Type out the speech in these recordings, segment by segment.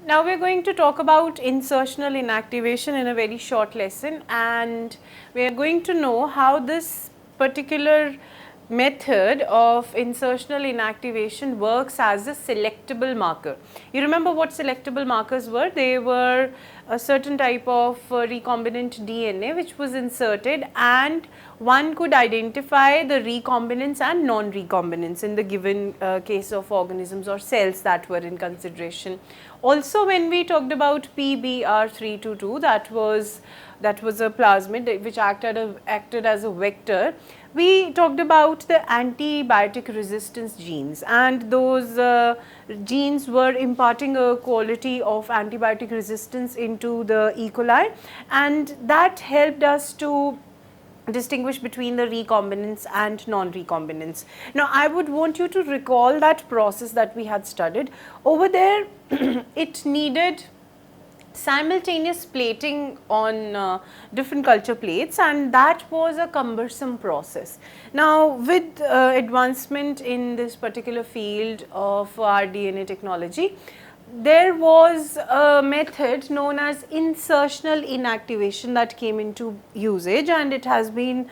Now we are going to talk about insertional inactivation in a very short lesson, and we are going to know how this particular method of insertional inactivation works as a selectable marker. You remember what selectable markers were? They were a certain type of recombinant DNA which was inserted, and one could identify the recombinants and non-recombinants in the given case of organisms or cells that were in consideration. Also, when we talked about PBR322, that was a plasmid which acted as a vector. We talked about the antibiotic resistance genes, and those genes were imparting a quality of antibiotic resistance into the E. coli, and that helped us to distinguish between the recombinants and non-recombinants. Now, I would want you to recall that process that we had studied. Over there, it needed simultaneous plating on different culture plates, and that was a cumbersome process. Now, with advancement in this particular field of rDNA technology, there was a method known as insertional inactivation that came into usage, and it has been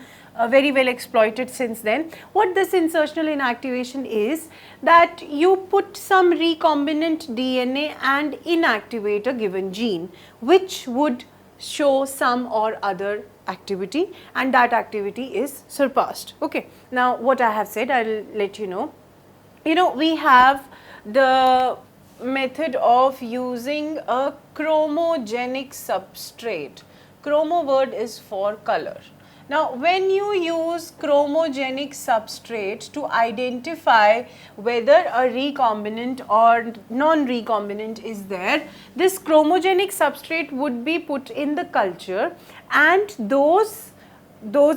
very well exploited since then. What this insertional inactivation is, that you put some recombinant DNA and inactivate a given gene which would show some or other activity, and that activity is surpassed. Okay. Now, what I have said, I will let you know. We have the method of using a chromogenic substrate. Chromo word is for color. Now, when you use chromogenic substrate to identify whether a recombinant or non-recombinant is there, this chromogenic substrate would be put in the culture, and those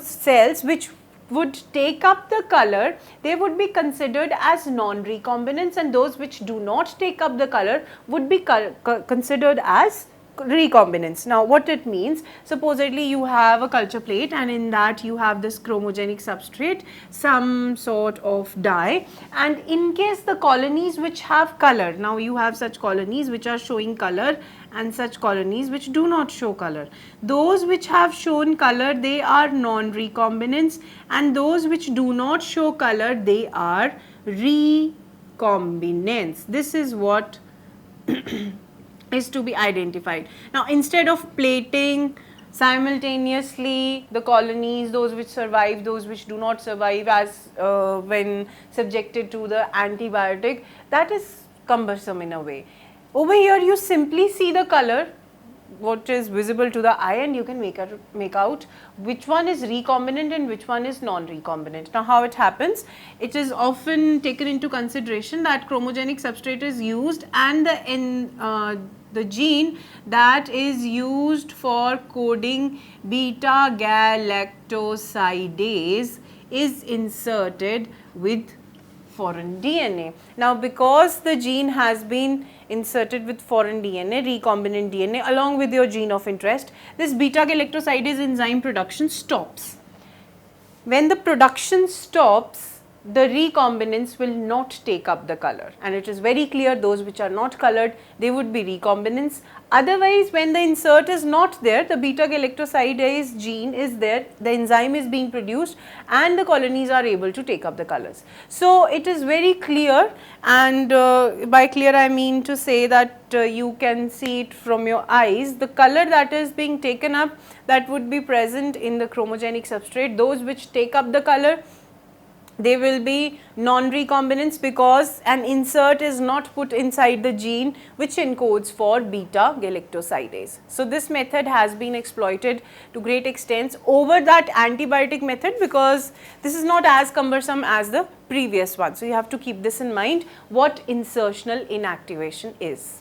cells which would take up the color, they would be considered as non-recombinants, and those which do not take up the color would be considered as recombinants. Now, what it means, supposedly you have a culture plate, and in that you have this chromogenic substrate, some sort of dye, and in case the colonies which have color, now you have such colonies which are showing color and such colonies which do not show color. Those which have shown color, they are non-recombinants, and those which do not show color, they are recombinants. This is what is to be identified. Now, instead of plating simultaneously the colonies, those which survive, those which do not survive as when subjected to the antibiotic, that is cumbersome in a way. Over here you simply see the color, what is visible to the eye, and you can make out which one is recombinant and which one is non-recombinant. Now, how it happens? It is often taken into consideration that chromogenic substrate is used, and the gene that is used for coding beta galactosidase is inserted with foreign DNA. Now, because the gene has been inserted with foreign DNA, recombinant DNA, along with your gene of interest, this beta galactosidase enzyme production stops. When the production stops, the recombinants will not take up the color, and it is very clear those which are not colored, they would be recombinants. Otherwise, when the insert is not there, the beta galactosidase gene is there, the enzyme is being produced, and the colonies are able to take up the colors. So, it is very clear, and by clear I mean to say that you can see it from your eyes, the color that is being taken up, that would be present in the chromogenic substrate. Those which take up the color, they will be non-recombinants, because an insert is not put inside the gene which encodes for beta galactosidase. So, this method has been exploited to great extents over that antibiotic method, because this is not as cumbersome as the previous one. So, you have to keep this in mind, what insertional inactivation is.